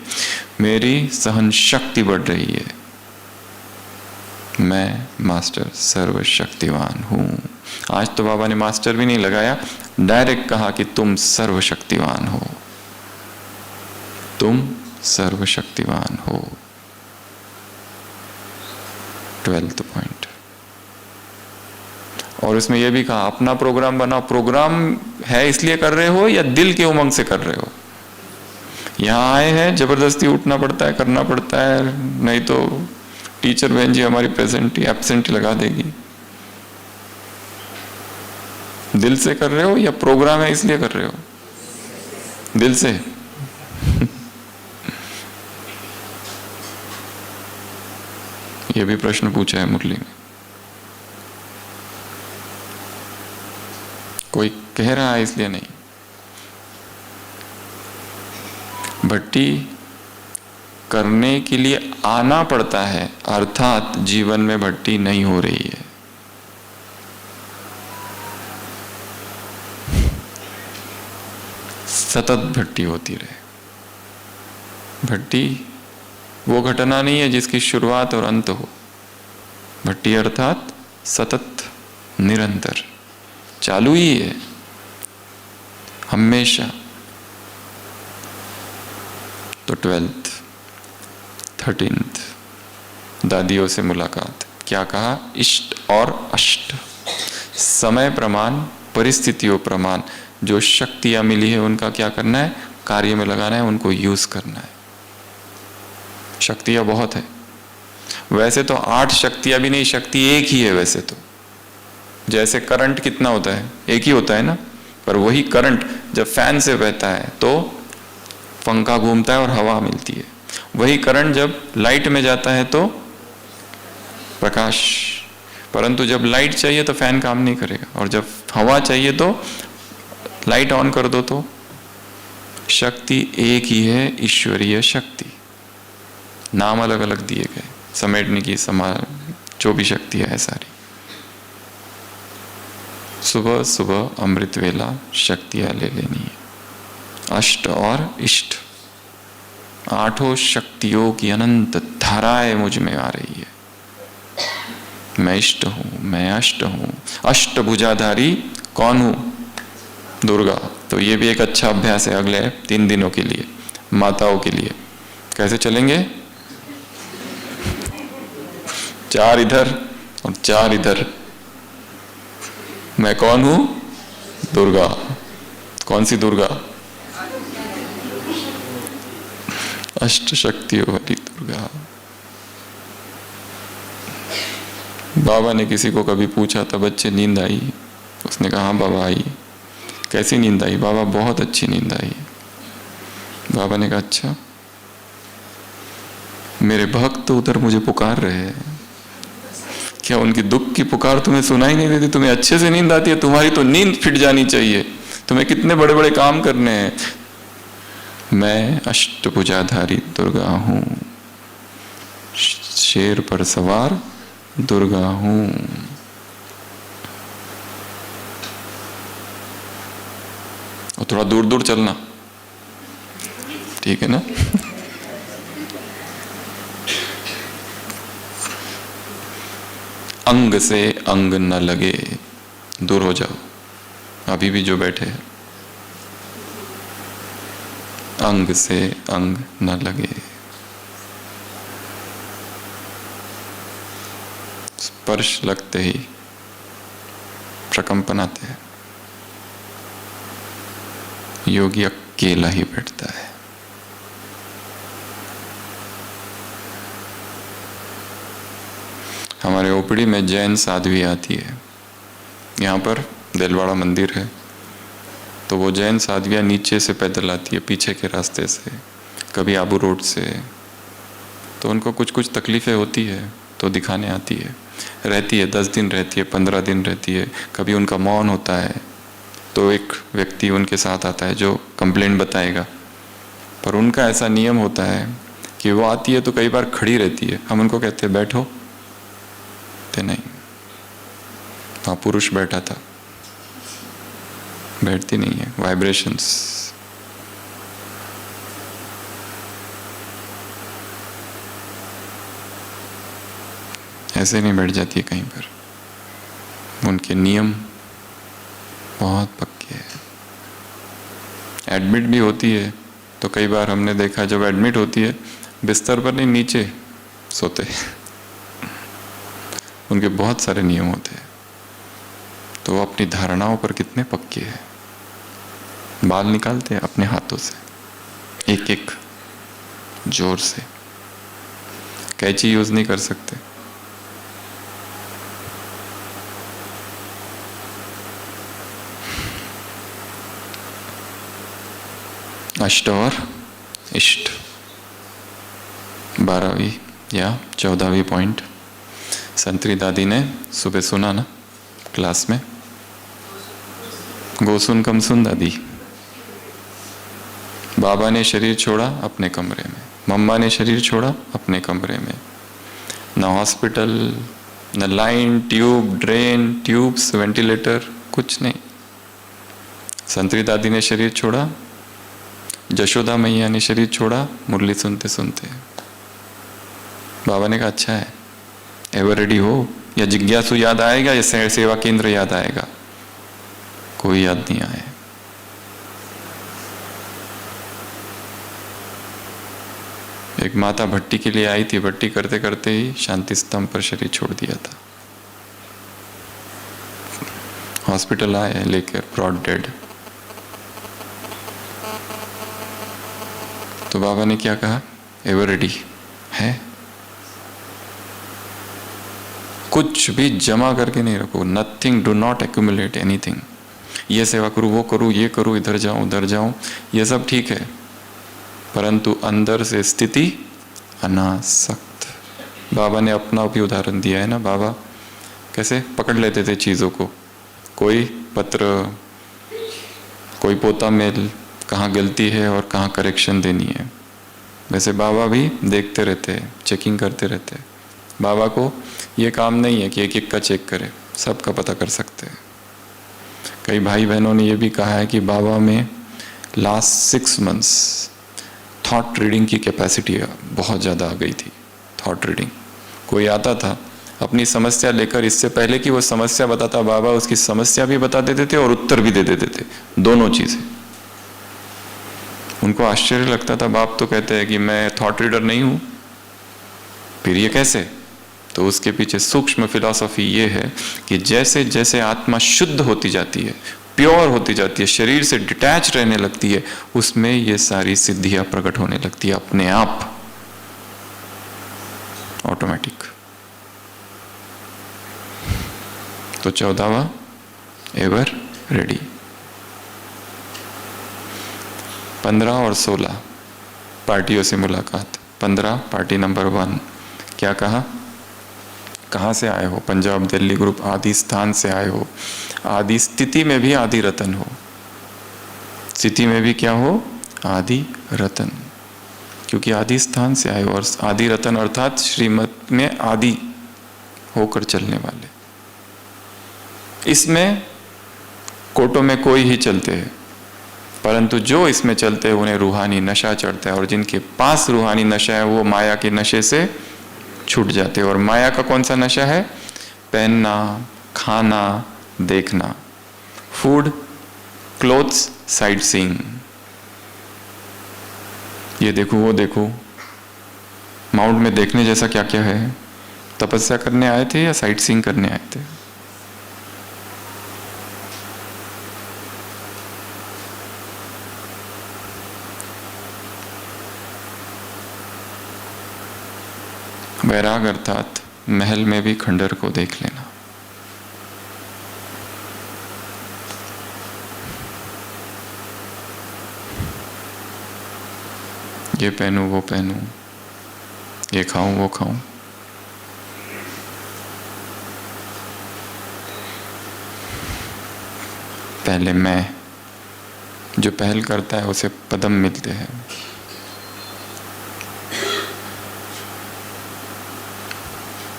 मेरी सहन शक्ति बढ़ रही है। मैं मास्टर सर्वशक्तिवान हूं। आज तो बाबा ने मास्टर भी नहीं लगाया, डायरेक्ट कहा कि तुम सर्वशक्तिवान हो, तुम सर्वशक्तिवान हो। 12th point. और इसमें यह भी कहा अपना प्रोग्राम बनाओ। प्रोग्राम है इसलिए कर रहे हो या दिल के उमंग से कर रहे हो? यहां आए हैं, जबरदस्ती उठना पड़ता है, करना पड़ता है, नहीं तो टीचर बहन जी हमारी प्रेजेंट ही एब्सेंट लगा देगी। दिल से कर रहे हो या प्रोग्राम है इसलिए कर रहे हो? दिल से। यह भी प्रश्न पूछा है मुरली में। कोई कह रहा है इसलिए नहीं। भट्टी करने के लिए आना पड़ता है, अर्थात जीवन में भट्टी नहीं हो रही है। सतत भट्टी होती रहे। भट्टी वो घटना नहीं है जिसकी शुरुआत और अंत हो। भट्टी अर्थात सतत, निरंतर, चालू ही है हमेशा। तो 12th 13th दादियों से मुलाकात। क्या कहा? इष्ट और अष्ट, समय प्रमाण, परिस्थितियों प्रमाण, जो शक्तियां मिली है उनका क्या करना है? कार्य में लगाना है, उनको यूज करना है। शक्तियां बहुत है, वैसे तो 8 शक्तियां भी नहीं, शक्ति एक ही है वैसे तो। जैसे करंट कितना होता है? एक ही होता है ना। पर वही करंट जब फैन से बहता है तो पंखा घूमता है और हवा मिलती है। वही करंट जब लाइट में जाता है तो प्रकाश। परंतु जब लाइट चाहिए तो फैन काम नहीं करेगा, और जब हवा चाहिए तो लाइट ऑन कर दो। तो शक्ति एक ही है, ईश्वरीय शक्ति। नाम अलग अलग दिए गए, समेटने की जो भी शक्तियां है सारी। सुबह सुबह अमृत वेला शक्तियां ले लेनी है। अष्ट और इष्ट, 8 शक्तियों की अनंत धाराएं मुझ में आ रही है। मैं इष्ट हूं, मैं अष्ट हूं। अष्टभुजाधारी कौन हूं? दुर्गा। तो ये भी एक अच्छा अभ्यास है अगले 3 दिनों के लिए, माताओं के लिए। कैसे चलेंगे? 4 इधर और 4 इधर। मैं कौन हूं? दुर्गा। कौन सी दुर्गा? अष्ट शक्तियों वाली दुर्गा। बाबा ने किसी को कभी पूछा था, बच्चे नींद आई? उसने कहा हाँ बाबा आई। कैसी नींद आई? बाबा बहुत अच्छी नींद आई। बाबा ने कहा अच्छा, मेरे भक्त तो उधर मुझे पुकार रहे हैं, क्या उनकी दुख की पुकार तुम्हें सुनाई नहीं देती? तुम्हें अच्छे से नींद आती है? तुम्हारी तो नींद फिट जानी चाहिए, तुम्हें कितने बड़े बड़े काम करने हैं। मैं अष्टभुजाधारी दुर्गा हूं, शेर पर सवार दुर्गा हूं। और थोड़ा दूर दूर चलना, ठीक है ना? अंग से अंग न लगे, दूर हो जाओ, अभी भी जो बैठे हैं अंग से अंग न लगे। स्पर्श लगते ही प्रकंपन आते हैं। योगी अकेला ही बैठता है। हमारे ओपड़ी में जैन साध्वी आती है। यहाँ पर दिलवाड़ा मंदिर है, तो वो जैन साध्वियाँ नीचे से पैदल आती है, पीछे के रास्ते से, कभी आबू रोड से। तो उनको कुछ कुछ तकलीफ़ें होती है तो दिखाने आती है, रहती है, 10 दिन रहती है, 15 दिन रहती है। कभी उनका मौन होता है तो एक व्यक्ति उनके साथ आता है जो कंप्लेंट बताएगा। पर उनका ऐसा नियम होता है कि वो आती है तो कई बार खड़ी रहती है। हम उनको कहते हैं बैठो, तो नहीं, वहाँ पुरुष बैठा था, बैठती नहीं है। वाइब्रेशंस, ऐसे नहीं बैठ जाती है कहीं पर। उनके नियम बहुत पक्के हैं। एडमिट भी होती है तो कई बार हमने देखा, जब एडमिट होती है बिस्तर पर नहीं, नीचे सोते। उनके बहुत सारे नियम होते हैं। तो वो अपनी धारणाओं पर कितने पक्के हैं। बाल निकालते हैं अपने हाथों से, एक एक जोर से। कैंची यूज नहीं कर सकते। अष्ट और इष्ट, 12वीं या 14वीं पॉइंट संतरी दादी ने सुबह सुना ना क्लास में। गोसुन कम सुन दादी। बाबा ने शरीर छोड़ा अपने कमरे में, मम्मा ने शरीर छोड़ा अपने कमरे में। न हॉस्पिटल, न line, tube, drain, tubes, ventilator, कुछ नहीं। संतरी दादी ने शरीर छोड़ा, जशोदा मैया ने शरीर छोड़ा मुरली सुनते सुनते। बाबा ने कहा अच्छा है, एवर रेडी हो, या जिज्ञासु याद आएगा या सेवा केंद्र याद आएगा? कोई याद नहीं आए। एक माता भट्टी के लिए आई थी, भट्टी करते करते ही शांति स्तंभ पर शरीर छोड़ दिया था। हॉस्पिटल आए लेकर, ब्रॉड डेड। तो बाबा ने क्या कहा? एवर रेडी है। कुछ भी जमा करके नहीं रखो, nothing, do not accumulate anything. ये सेवा करूँ, वो करूँ, ये करूँ, इधर जाऊँ, उधर जाऊँ, ये सब ठीक है, परंतु अंदर से स्थिति अनासक्त। बाबा ने अपना भी उदाहरण दिया है ना। बाबा कैसे पकड़ लेते थे चीज़ों को, कोई पत्र, कोई पोता मेल, कहाँ गलती है और कहाँ करेक्शन देनी है। वैसे बाबा भी देखते रहते हैं, चेकिंग करते रहते हैं। बाबा को ये काम नहीं है कि एक एक का चेक करे, सबका पता कर सकते हैं। कई भाई बहनों ने ये भी कहा है कि बाबा में लास्ट 6 मंथ्स थॉट रीडिंग की कैपेसिटी बहुत ज़्यादा आ गई थी। थॉट रीडिंग, कोई आता था अपनी समस्या लेकर, इससे पहले कि वो समस्या बताता, बाबा उसकी समस्या भी बता देते थे और उत्तर भी दे देते थे, दोनों चीज़ें। उनको आश्चर्य लगता था, बाप तो कहते हैं कि मैं थॉट रीडर नहीं हूँ, फिर ये कैसे? तो उसके पीछे सूक्ष्म फिलॉसफी ये है कि जैसे जैसे आत्मा शुद्ध होती जाती है, प्योर होती जाती है, शरीर से डिटैच रहने लगती है, उसमें ये सारी सिद्धियां प्रकट होने लगती है अपने आप, ऑटोमेटिक। तो 14वां एवर रेडी। 15 और 16 पार्टियों से मुलाकात। 15 पार्टी नंबर 1, क्या कहा? कहाँ से आए हो? पंजाब, दिल्ली ग्रुप, आदि स्थान से आए हो। आदि स्थिति में भी आदि रतन हो, स्थिति में भी क्या हो? आदि रतन। क्योंकि आदि स्थान से आए हो, और आदि रतन अर्थात श्रीमत में आदि होकर चलने वाले। इसमें कोटों में कोई ही चलते हैं, परंतु जो इसमें चलते हैं उन्हें रूहानी नशा चढ़ता है, और जिनके पास रूहानी नशा है वो माया के नशे से छूट जाते हैं। और माया का कौन सा नशा है? पहनना, खाना, देखना, फूड, क्लोथ्स, साइट सीइंग, ये देखो वो देखो। माउंट में देखने जैसा क्या क्या है? तपस्या करने आए थे या साइट सीइंग करने आए थे? वैराग अर्थात महल में भी खंडर को देख लेना। ये पहनूं वो पहनूं, ये खाऊं वो खाऊं। पहले मैं, जो पहल करता है उसे पदम मिलते हैं।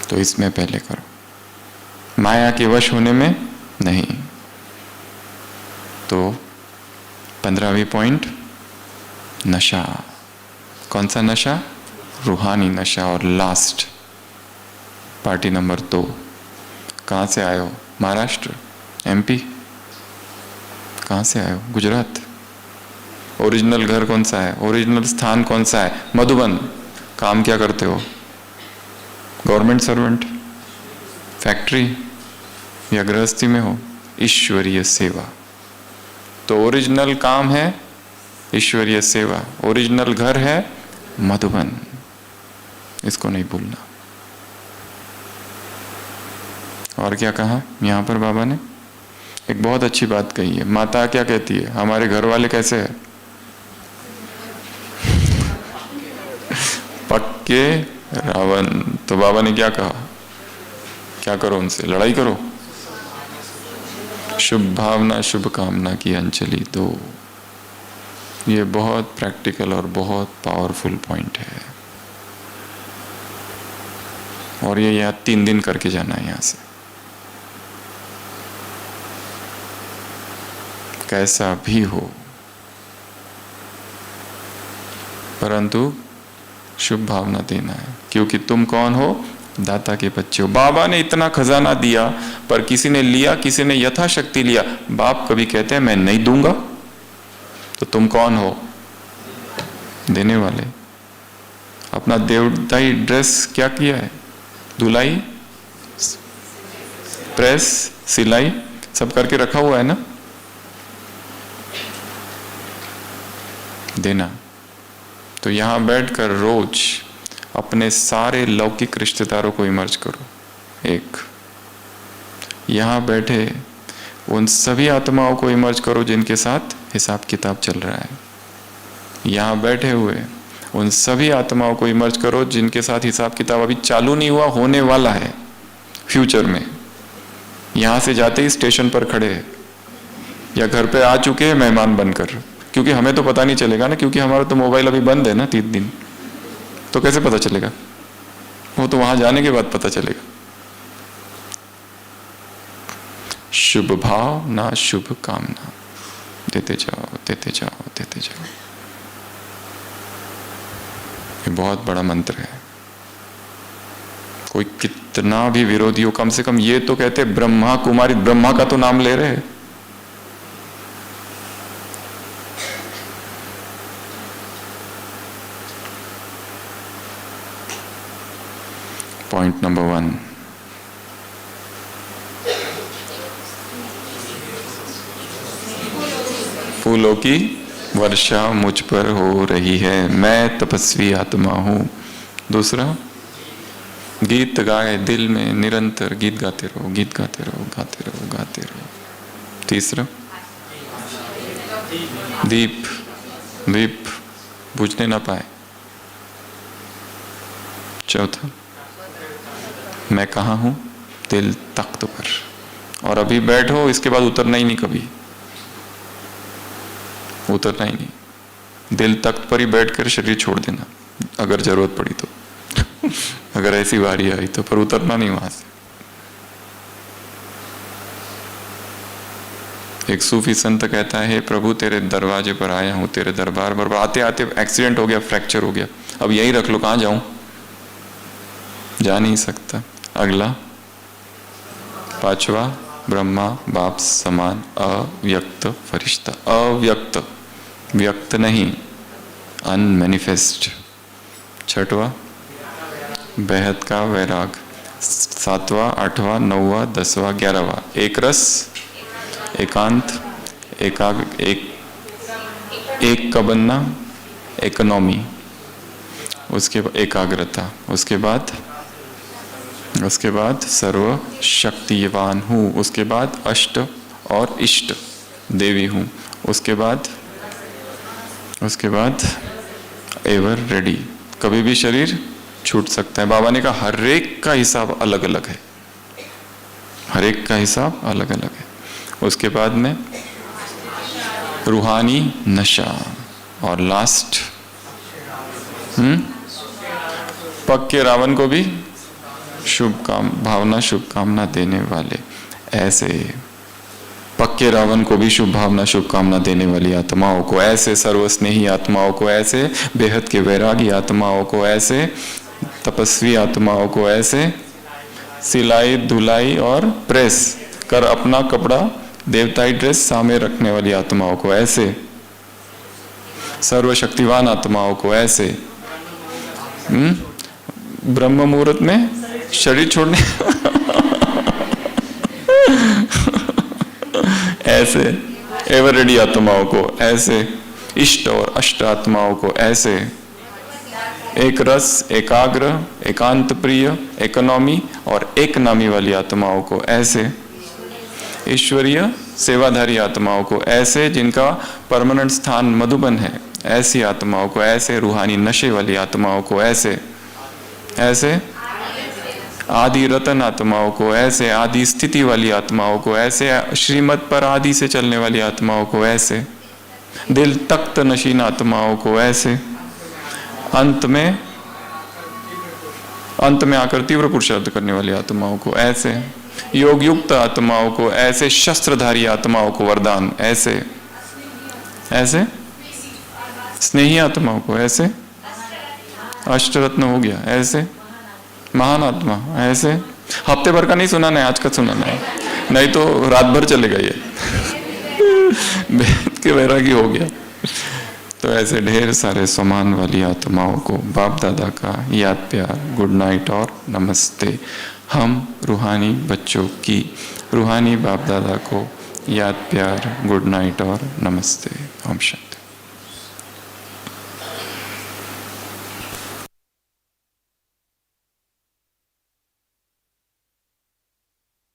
तो इसमें पहले करो, माया के वश होने में नहीं। तो 15वीं पॉइंट, नशा। कौन सा नशा? रूहानी नशा। और लास्ट पार्टी नंबर 2, कहाँ से आए हो? महाराष्ट्र, एमपी? कहाँ से आए हो? गुजरात? ओरिजिनल घर कौन सा है? ओरिजिनल स्थान कौन सा है? मधुबन। काम क्या करते हो? गवर्नमेंट सर्वेंट, फैक्ट्री या गृहस्थी में हो? ईश्वरीय सेवा। तो ओरिजिनल काम है ईश्वरीय सेवा, ओरिजिनल घर है मधुबन। इसको नहीं भूलना। और क्या कहा यहां पर बाबा ने? एक बहुत अच्छी बात कही है। माता क्या कहती है? हमारे घर वाले कैसे हैं? पक्के रावण। तो बाबा ने क्या कहा? क्या करो उनसे? लड़ाई करो। शुभ भावना शुभ कामना की अंजलि दो। ये बहुत प्रैक्टिकल और बहुत पावरफुल पॉइंट है। और ये याद 3 दिन करके जाना है यहां से। कैसा भी हो, परंतु शुभ भावना देना है, क्योंकि तुम कौन हो? दाता के बच्चे हो। बाबा ने इतना खजाना दिया, पर किसी ने लिया, किसी ने यथाशक्ति लिया। बाप कभी कहते हैं मैं नहीं दूंगा? तो तुम कौन हो? देने वाले। अपना देवदाई ड्रेस क्या किया है? धुलाई, प्रेस, सिलाई सब करके रखा हुआ है ना? देना। तो यहां बैठकर रोज अपने सारे लौकिक रिश्तेदारों को इमर्ज करो। एक यहां बैठे उन सभी आत्माओं को इमर्ज करो जिनके साथ हिसाब किताब चल रहा है। यहां बैठे हुए उन सभी आत्माओं को इमर्ज करो जिनके साथ हिसाब किताब अभी चालू नहीं हुआ, होने वाला है फ्यूचर में। यहां से जाते ही स्टेशन पर खड़े हैं या घर पे आ चुके हैं मेहमान बनकर, क्योंकि हमें तो पता नहीं चलेगा ना, क्योंकि हमारा तो मोबाइल अभी बंद है ना 3 दिन। तो कैसे पता चलेगा? वो तो वहां जाने के बाद पता चलेगा। शुभ भाव ना शुभ कामना, देते जाओ देते जाओ देते जाओ। ये बहुत बड़ा मंत्र है। कोई कितना भी विरोधी हो, कम से कम ये तो कहते ब्रह्मा कुमारी, ब्रह्मा का तो नाम ले रहे हैं। पॉइंट नंबर 1, फूलों की वर्षा मुझ पर हो रही है, मैं तपस्वी आत्मा हूं। दूसरा, गीत गाए दिल में निरंतर, गीत गाते रहो, गीत गाते रहो, गाते रहो, गाते रहो। तीसरा, दीप, दीप बुझने ना पाए। चौथा, मैं कहाँ हूं? दिल तख्त पर। और अभी बैठो, इसके बाद उतरना ही नहीं, कभी उतरना ही नहीं। दिल तख्त पर ही बैठकर शरीर छोड़ देना अगर जरूरत पड़ी तो अगर ऐसी बारी आई तो, पर उतरना नहीं वहां से। एक सूफी संत कहता है, प्रभु तेरे दरवाजे पर आया हूं, तेरे दरबार पर। आते आते एक्सीडेंट हो गया, फ्रैक्चर हो गया, अब यही रख लो, कहां जाऊं? जा नहीं सकता। अगला, 5वां, ब्रह्मा बाप समान, अव्यक्त फरिश्ता। अव्यक्त, व्यक्त नहीं, अनमैनिफेस्ट। छठवां बेहद का वैराग। सातवां, आठवां, नौवां, 10वां, 11वां एक रस, एकांत, एक का बनना, इकोनॉमी, उसके बाद एकाग्रता, उसके बाद सर्व शक्तिवान हूँ, उसके बाद अष्ट और इष्ट देवी हूँ, उसके बाद एवर रेडी, कभी भी शरीर छूट सकता है। बाबा ने कहा हर एक का हिसाब अलग अलग है, हर एक का हिसाब अलग अलग है। उसके बाद में रूहानी नशा, और लास्ट पक्के रावण को भी शुभकामना देने वाले। ऐसे पक्के रावण को भी शुभ भावना शुभकामना देने वाली आत्माओं को, ऐसे सर्वस्नेही आत्माओं को, ऐसे बेहद के वैरागी आत्माओं को, ऐसे तपस्वी आत्माओं को, ऐसे सिलाई धुलाई और प्रेस कर अपना कपड़ा देवताई ड्रेस सामने रखने वाली आत्माओं को, ऐसे सर्वशक्तिवान आत्माओं को, ऐसे ब्रह्म मुहूर्त में शरीर छोड़ने ऐसे एवर रेडी आत्माओं को, ऐसे इष्ट और अष्ट आत्माओं को, ऐसे एक रस, एकाग्र, एकांत प्रिय, इकोनॉमी और एक नामी वाली आत्माओं को, ऐसे ईश्वरीय सेवाधारी आत्माओं को, ऐसे जिनका परमानेंट स्थान मधुबन है, ऐसी आत्माओं को, ऐसे रूहानी नशे वाली आत्माओं को, ऐसे आदि रतन आत्माओं को, ऐसे आदि स्थिति वाली आत्माओं को, ऐसे श्रीमत पर आदि से चलने वाली आत्माओं को, ऐसे दिल तख्त नशीन आत्माओं को, ऐसे अंत में आकर तीव्र पुरुषार्थ करने वाली आत्माओं को, ऐसे योग युक्त आत्माओं को, ऐसे शस्त्रधारी आत्माओं को वरदान, ऐसे स्नेही आत्माओं को, ऐसे अष्टरत्न हो गया, ऐसे महान आत्मा, ऐसे हफ्ते भर का नहीं सुनाना है, आज का सुनाना है, नहीं तो रात भर चलेगा ये बेहद के वैरागी हो गया। तो ऐसे ढेर सारे समान वाली आत्माओं को बाप दादा का याद प्यार, गुड नाइट और नमस्ते। हम रूहानी बच्चों की रूहानी बाप दादा को याद प्यार, गुड नाइट और नमस्ते। ओम शांति।